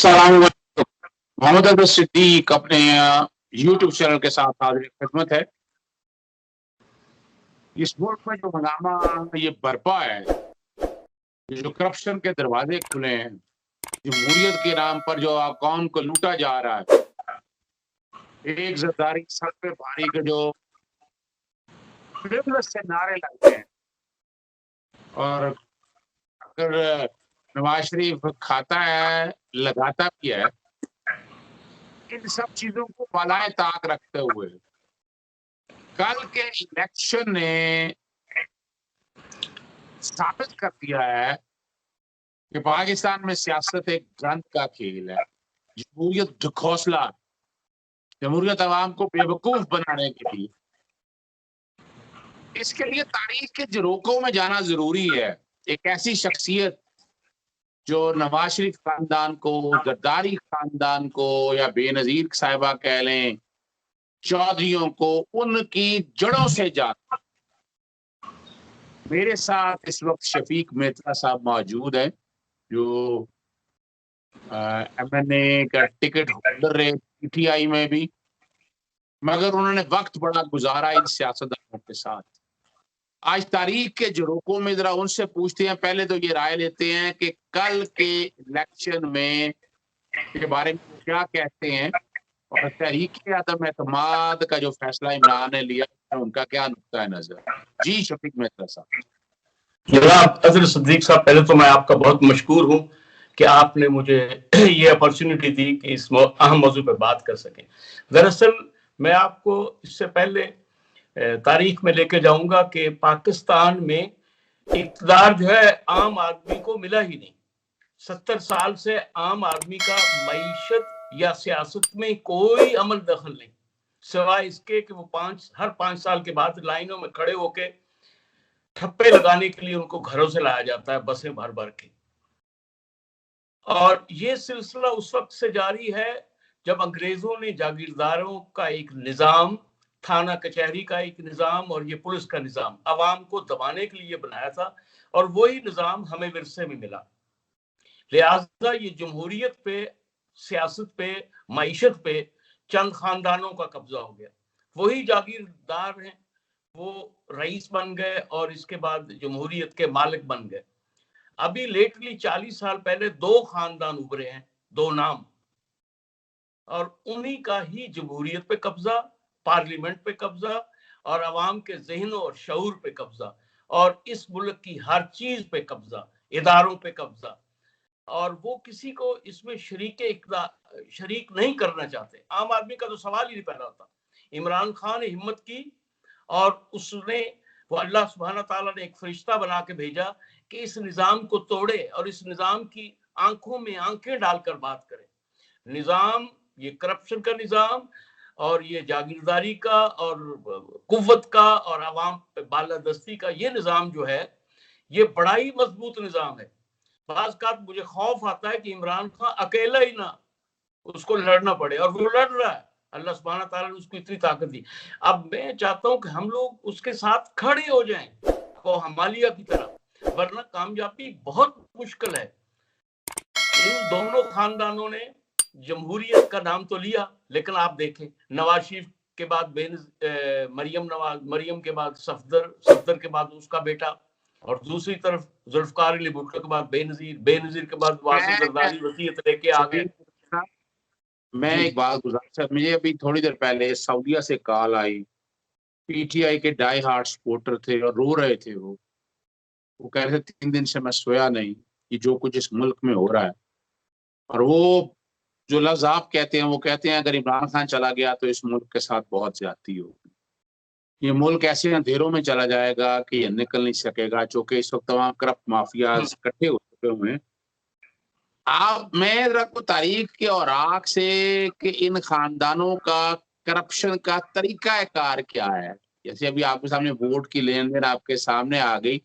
अस्सलाम वालेकुम। मोहम्मद अब्दुल सिद्दीक अपने यूट्यूब चैनल के साथ हाजिर खिदमत है। इस मुल्क में जो हंगामा ये बरपा है, जो करप्शन के दरवाजे खुले हैं, जमहूरियत के नाम पर जो कौम को लूटा जा रहा है, एक जरदारी सर पे भारी के जो फ्रिवलेस से नारे लगते हैं, और अगर नवाज शरीफ खाता है, लगाता भी है, इन सब चीजों को बालाए ताक रखते हुए कल के इलेक्शन ने साबित कर दिया है कि पाकिस्तान में सियासत एक गंद का खेल है। जमहूरियत ढकोसला, जमहूरियत अवाम को बेवकूफ बनाने के लिए, इसके लिए तारीख के झरोकों में जाना जरूरी है। एक ऐसी शख्सियत जो नवाज शरीफ खानदान को, जरदारी खानदान को, या बेनजीर साहिबा कह लें, चौधरियों को उनकी जड़ों से जाना। मेरे साथ इस वक्त शफीक मेहता साहब मौजूद हैं, जो MNA का टिकट होल्डर रहे PTI में भी, मगर उन्होंने वक्त बड़ा गुजारा इन सियासतदानों के साथ। आज तारीख के झरोकों में जरा उनसे पूछते हैं, पहले तो ये राय लेते हैं कि कल के इलेक्शन में के बारे में वो क्या कहते हैं, और तहरीक अदम एतमाद का जो फैसला इमरान ने लिया उनका क्या नुक्ता है नजर। जी शफीक मेहता साहब। जनाब अब्दुल सिद्दीक साहब, पहले तो मैं आपका बहुत मशकूर हूं कि आपने मुझे ये अपॉर्चुनिटी दी कि इस अहम मौजू पर बात कर सकें। दरअसल मैं आपको इससे पहले तारीख में लेके जाऊंगा कि पाकिस्तान में इक़्तिदार जो है आम आदमी को मिला ही नहीं। 70 साल से आम आदमी का मईशत या सियासत में कोई अमल दखल नहीं, सिवाय इसके कि वो हर 5 साल के बाद लाइनों में खड़े होके ठप्पे लगाने के लिए उनको घरों से लाया जाता है, बसें भर भर के। और ये सिलसिला उस वक्त से जारी है जब अंग्रेजों ने जागीरदारों का एक निजाम, थाना कचहरी का एक निजाम और ये पुलिस का निजाम अवाम को दबाने के लिए बनाया था, और वही निजाम हमें विरसे में मिला। लिहाजा ये जमहूरियत पे, सियासत पे, मईशत पे चंद खानदानों का कब्जा हो गया। वही जागीरदार हैं, वो रईस बन गए और इसके बाद जमहूरियत के मालिक बन गए। अभी लेटली 40 साल पहले 2 खानदान उभरे हैं, 2 नाम, और उन्हीं का ही जमहूरियत पे कब्जा, पार्लियामेंट पे कब्जा, और अवाम के जहनों और शऊर पे कब्जा, और इस मुल्क की हर चीज पे कब्जा, इदारों पे कब्जा। और वो किसी को इसमें शरीक नहीं करना चाहते। आम आदमी का तो सवाल ही नहीं पैदा होता। इमरान खान ने हिम्मत की और उसने, वो अल्लाह सुब्हाना ताला ने एक फरिश्ता बना के भेजा कि इस निजाम को तोड़े और इस निजाम की आंखों में आंखें डालकर बात करे। निजाम, ये करप्शन का निजाम और ये जागीरदारी का और कुव्वत का और अवाम पे बालादस्ती का ये निजाम जो है, ये बड़ा ही मजबूत निजाम है। बाज़ मुझे खौफ आता है कि इमरान खान अकेला ही ना उसको लड़ना पड़े, और वो लड़ रहा है। अल्लाह सुब्हाना ताला ने उसको इतनी ताकत दी। अब मैं चाहता हूं कि हम लोग उसके साथ खड़े हो जाएं, को हमालिया की तरह, वरना कामयाबी बहुत मुश्किल है। इन दोनों खानदानों ने जमहूरियत का नाम तो लिया, लेकिन आप देखें, नवाज शरीफ के बाद मरियम के बाद सफदर के बाद उसका बेटा, और दूसरी तरफ जुल्फकार अली भुट्टो के बाद बेनजीर के बाद वासिफ जरदारी वसीयत लेके आ गए। मैं एक बात गुजारिश, मुझे अभी थोड़ी देर पहले सऊदीया से कॉल आई, PTI के डाई हार्ट सपोर्टर थे और रो रहे थे। वो कह रहे थे 3 दिन से मैं सोया नहीं कि जो कुछ इस मुल्क में हो रहा है। और वो जो लफ्ज आप कहते हैं, वो कहते हैं अगर इमरान खान चला गया तो इस मुल्क के साथ बहुत ज्यादती होगी, ये मुल्क ऐसे अंधेरों में चला जाएगा कि ये निकल नहीं सकेगा, चूंकि इस वक्त तमाम करप्ट माफियाज इकट्ठे हो चुके हुए हैं। मैं रखू तारीख के औराक से कि इन खानदानों का करप्शन का तरीका कार क्या है। जैसे अभी आपके सामने वोट की लेन देन आपके सामने आ गई,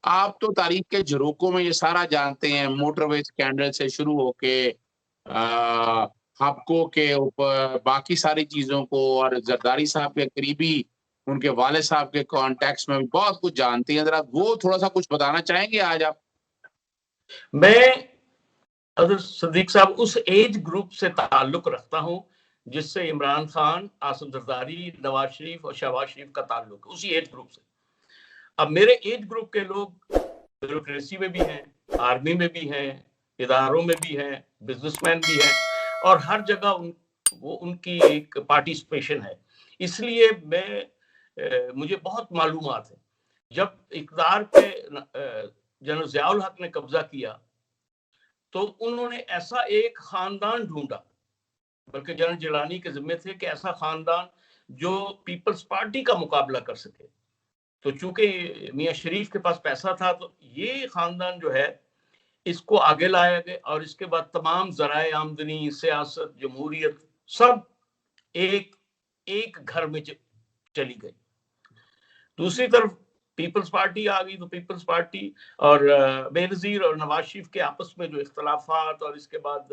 आप तो तारीख के झरोकों में ये सारा जानते हैं, मोटरवे स्कैंडल से शुरू होके हबको के ऊपर बाकी सारी चीजों को, और जरदारी साहब के करीबी उनके वाले साहब के कॉन्टेक्स्ट में भी बहुत कुछ जानते हैं। जरा वो थोड़ा सा कुछ बताना चाहेंगे आज आप? मैं अदर सदीक साहब, उस एज ग्रुप से ताल्लुक रखता हूं जिससे इमरान खान, आसिफ जरदारी, नवाज शरीफ और शहबाज शरीफ का ताल्लुक, उसी एज ग्रुप से। अब मेरे एज ग्रुप के लोग ब्यूरोक्रेसी में भी हैं, आर्मी में भी हैं, इदारों में भी हैं, बिजनेसमैन भी हैं, और हर जगह वो उनकी एक पार्टिसिपेशन है। इसलिए मुझे बहुत मालूमात है। जब इक़्तिदार पे जनरल ज़ियाउल हक ने कब्जा किया तो उन्होंने ऐसा एक खानदान ढूंढा, बल्कि जनरल जिलानी के जिम्मे थे कि ऐसा खानदान जो पीपल्स पार्टी का मुकाबला कर सके। तो चूंकि मियां शरीफ के पास पैसा था तो ये खानदान जो है इसको आगे लाया गया, और इसके बाद तमाम ज़राए आमदनी, सियासत, जमहूरियत सब एक घर में चली गई। दूसरी तरफ पीपल्स पार्टी आ गई, तो पीपल्स पार्टी और बेनजीर और नवाज शरीफ के आपस में जो इख्तलाफात, और इसके बाद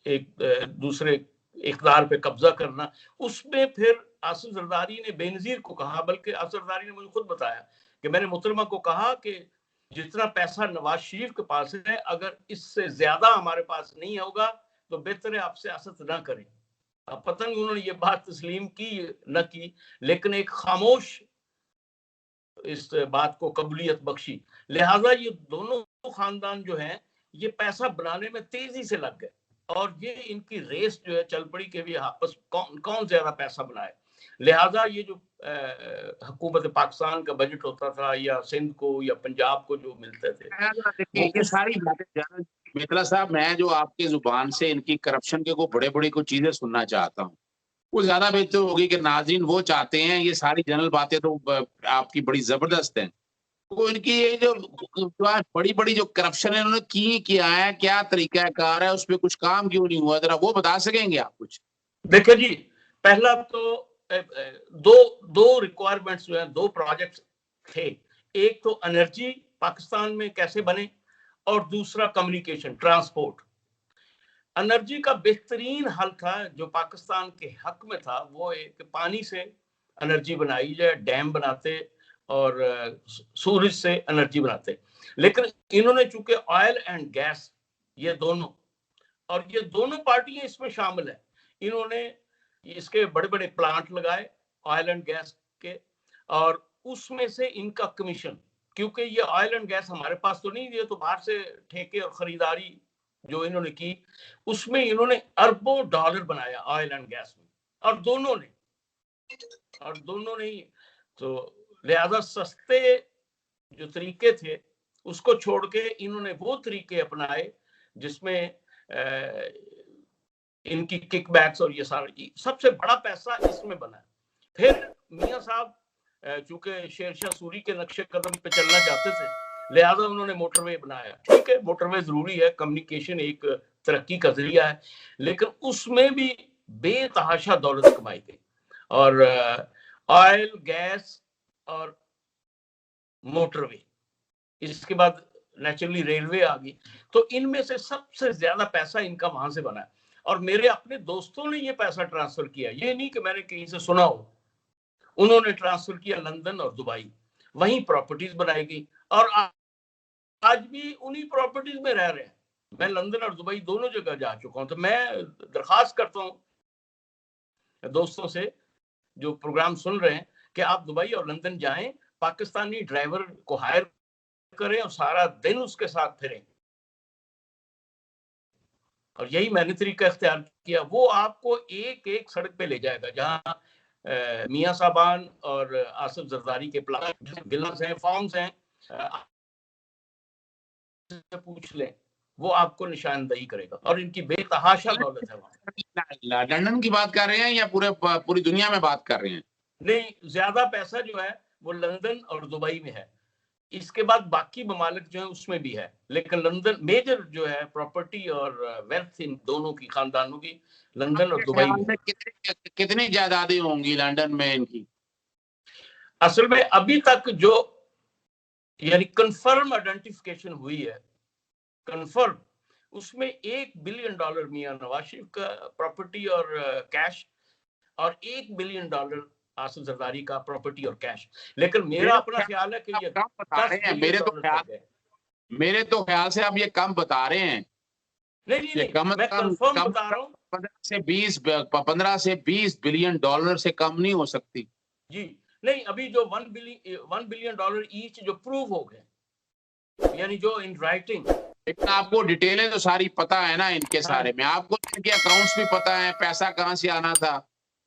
एक दूसरे इक़्तिदार पे कब्जा करना, उसमें फिर आसिफ जरदारी ने बेनजीर को कहा, बल्कि आसिफ जरदारी ने मुझे खुद बताया कि मैंने मुहतरमा को कहा कि जितना पैसा नवाज शरीफ के पास है, अगर इससे ज्यादा हमारे पास नहीं होगा तो बेहतर है आप सियासत ना करें। अब पता नहीं उन्होंने ये बात तस्लीम की न की, लेकिन एक खामोश इस बात को कबूलियत बख्शी। लिहाजा ये दोनों खानदान जो हैं ये पैसा बनाने में तेजी से लग गए, और ये इनकी रेस जो है चल पड़ी कि भी आपस कौन ज्यादा पैसा बनाए। लिहाजा ये जो हुकूमत पाकिस्तान का बजट होता था, या सिंध को या पंजाब को जो मिलते थे, देखिए ये सारी बातें मित्तला साहब, मैं जो आपकी जुबान से इनकी करप्शन के को बड़े बड़े को चीजें सुनना चाहता हूँ, वो ज्यादा बेहतर होगी कि नाज़रीन वो चाहते हैं। ये सारी जनरल बातें तो आपकी बड़ी जबरदस्त हैं। वो इनकी ये जो बड़ी बड़ी जो करप्शन है इन्होंने किया है, क्या तरीका कार है, उस पर कुछ काम क्यों नहीं हुआ, जरा वो बता सकेंगे आप कुछ? देखिए जी, पहला तो दो रिक्वायरमेंट्स जो है, दो प्रोजेक्ट्स थे। एक तो एनर्जी पाकिस्तान में कैसे बने, और दूसरा कम्युनिकेशन, ट्रांसपोर्ट। एनर्जी का बेहतरीन हल था जो पाकिस्तान के हक में था, वो एक पानी से एनर्जी बनाई जाए, डैम बनाते और सूरज से एनर्जी बनाते। लेकिन इन्होंने चूंकि ऑयल एंड गैस, ये दोनों, और ये दोनों पार्टियां इसमें शामिल है, इन्होंने इसके बड़े बड़े प्लांट लगाए ऑयल एंड गैस के, और उसमें से इनका कमीशन, क्योंकि ये ऑयल एंड गैस हमारे पास तो नहीं, ये तो बाहर से ठेके और खरीदारी जो इन्होंने की, उसमें इन्होंने अरबों डॉलर बनाया ऑयल एंड गैस में, और दोनों ने तो लिहाजा सस्ते जो तरीके थे उसको छोड़ के इन्होंने वो तरीके अपनाए जिसमें इनकी किकबैक्स और ये सारा, सबसे बड़ा पैसा इसमें बना। फिर मियां साहब चूंकि शेरशाह सूरी के नक्शे कदम पे चलना चाहते थे, लिहाजा उन्होंने मोटरवे बनाया। ठीक है, मोटरवे जरूरी है, कम्युनिकेशन एक तरक्की का जरिया है, लेकिन उसमें भी बेतहाशा दौलत कमाई गई, और ऑयल, गैस और मोटरवे, इसके बाद नेचुरली रेलवे आ गई। तो इनमें से सबसे ज्यादा पैसा इनका वहां से बना है, और मेरे अपने दोस्तों ने ये पैसा ट्रांसफर किया, ये नहीं कि मैंने कहीं से सुना हो। उन्होंने ट्रांसफर किया लंदन और दुबई, वहीं प्रॉपर्टीज बनाई गई, और आज भी उन्हीं प्रॉपर्टीज में रह रहे हैं। मैं लंदन और दुबई दोनों जगह जा चुका हूं, तो मैं दरखास्त करता हूं दोस्तों से जो प्रोग्राम सुन रहे हैं कि आप दुबई और लंदन जाएं, पाकिस्तानी ड्राइवर को हायर करें और सारा दिन उसके साथ फिरें, और यही मैंने तरीका इख्तियार किया। वो आपको एक एक सड़क पे ले जाएगा जहां मियां साहबान और आसिफ जरदारी के प्लाट, विलास हैं, फार्म्स हैं, पूछ लें, वो आपको निशानदही करेगा, और इनकी बेतहाशा दौलत है वहां। लंदन की बात कर रहे हैं या पूरी दुनिया में बात कर रहे हैं? नहीं, ज्यादा पैसा जो है वो लंदन और दुबई में है, इसके बाद बाकी ममालिक जो है उसमें भी है, लेकिन लंदन मेजर जो है प्रॉपर्टी और वेल्थ इन दोनों की, खानदानों की, लंदन और दुबई में। कितनी जायदादें होंगी लंदन में इनकी? असल में अभी तक जो यानी कंफर्म आइडेंटिफिकेशन हुई है, कंफर्म, उसमें $1 बिलियन मियां नवाज शरीफ का प्रॉपर्टी और कैश, और $1 बिलियन आसिफ जरदारी का प्रॉपर्टी और कैश। लेकिन मेरा अपना ख्याल है कि ये 10 बिलियन डॉलर तक है। मेरे तो ख्याल से आप ये कम बता रहे हैं। नहीं ये कम मैं कंफर्म कम बता रहा हूँ। 15 से 20 बिलियन डॉलर से कम नहीं हो सकती। जी नहीं, अभी जो 1 बिलियन डॉलर ईच जो प्रूव हो गए, यानी जो इन राइटिंग। लेकिन आपको डिटेलें तो सारी पता है ना इनके हाँ, सारे में, आपको इनके अकाउंट्स भी पता है, पैसा कहाँ से आना था।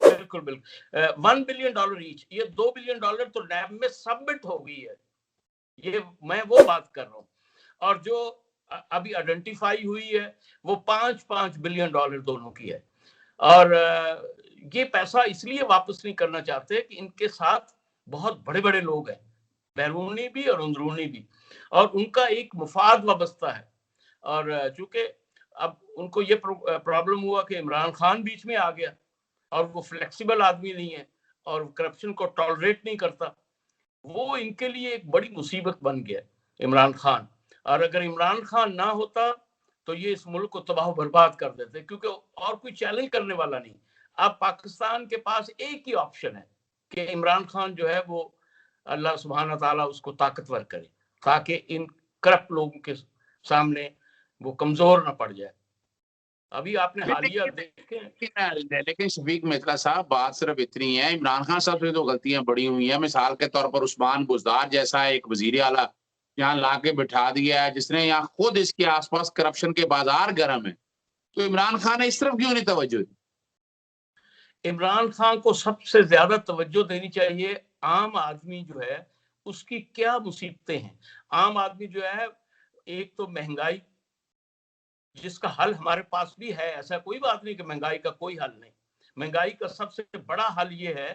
बिल्कुल बिल्कुल। 1 बिलियन डॉलर ईच, ये 2 बिलियन डॉलर तो नैब में सबमिट हो गई है, ये मैं वो बात कर रहा हूँ। और जो अभी आइडेंटिफाई हुई है वो 5-5 बिलियन डॉलर दोनों की है। और ये पैसा इसलिए वापस नहीं करना चाहते कि इनके साथ बहुत बड़े बड़े लोग हैं, बैरूनी भी और अंदरूनी भी, और उनका एक मुफाद वाबस्ता है। और चूंकि अब उनको ये प्रॉब्लम हुआ कि इमरान खान बीच में आ गया और वो फ्लेक्सिबल आदमी नहीं है और करप्शन को टॉलरेट नहीं करता, वो इनके लिए एक बड़ी मुसीबत बन गया इमरान खान। और अगर इमरान खान ना होता तो ये इस मुल्क को तबाह बर्बाद कर देते, क्योंकि और कोई चैलेंज करने वाला नहीं। अब पाकिस्तान के पास एक ही ऑप्शन है कि इमरान खान जो है वो अल्लाह सुब्हाना ताला उसको ताकतवर करे, ताकि इन करप्ट लोगों के सामने वो कमजोर ना पड़ जाए। अभी आपने हालिया देखे। लेकिन शफीक मित्रा साहब, बात सिर्फ इतनी है, इमरान खान साहब से तो गलतियां बड़ी हुई हैं। मिसाल के तौर पर उस्मान बुज़दार जैसा एक वजीर आला यहाँ ला के बिठा दिया है, जिसने यहाँ खुद इसके आसपास करप्शन के बाजार गर्म है। तो इमरान खान ने इस तरफ क्यों नहीं तवज्जो दी? इमरान खान को सबसे ज्यादा तवज्जो देनी चाहिए। आम आदमी जो है उसकी क्या मुसीबतें हैं। आम आदमी जो है, एक तो महंगाई, जिसका हल हमारे पास भी है, ऐसा कोई बात नहीं कि महंगाई का कोई हल नहीं। महंगाई का सबसे बड़ा हल ये है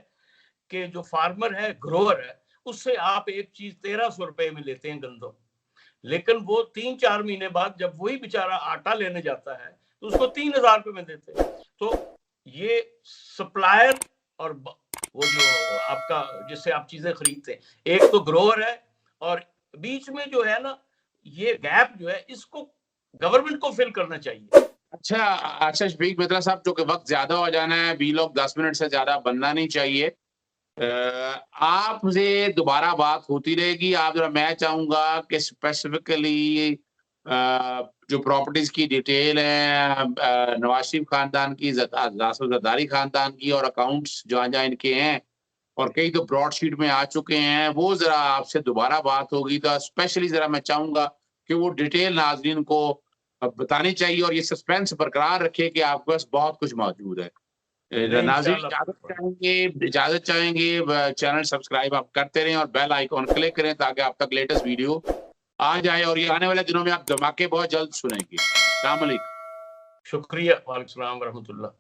कि जो फार्मर है, ग्रोअर है, उससे आप एक चीज 1300 रुपए में लेते हैं गंदम, लेकिन वो 3-4 महीने बाद जब वही बेचारा आटा लेने जाता है तो उसको 3000 रुपए में देते हैं। तो ये सप्लायर और वो जो आपका जिससे आप चीजें खरीदते हैं, एक तो ग्रोअर है, और बीच में जो है ना, ये गैप जो है इसको गवर्नमेंट को फिल करना चाहिए। अच्छा शफीक मित्रा साहब, चूंकि वक्त ज्यादा हो जाना है, भी लोग 10 मिनट से ज्यादा बनना नहीं चाहिए। आपसे दोबारा बात होती रहेगी। आप जरा, मैं चाहूंगा कि स्पेसिफिकली जो प्रॉपर्टीज की डिटेल है, नवाज शरीफ खानदान की, जरदारी खानदान की, और अकाउंट्स जहाँ जहाँ इनके हैं, और कई तो ब्रॉडशीट में आ चुके हैं, वो जरा आपसे दोबारा बात होगी तो स्पेशली जरा मैं चाहूंगा कि वो डिटेल नाजरीन को बतानी चाहिए, और ये सस्पेंस बरकरार रखे कि आपके पास बहुत कुछ मौजूद है। नाज़रीन, इजाज़त चाहेंगे, चैनल सब्सक्राइब आप करते रहें और बेल आइकॉन क्लिक करें ताकि आप तक लेटेस्ट वीडियो आ जाए, और ये आने वाले दिनों में आप धमाके बहुत जल्द सुनेंगे। अस्सलाम वालेकुम। शुक्रिया। वालेकुम सलाम व रहमतुल्लाह।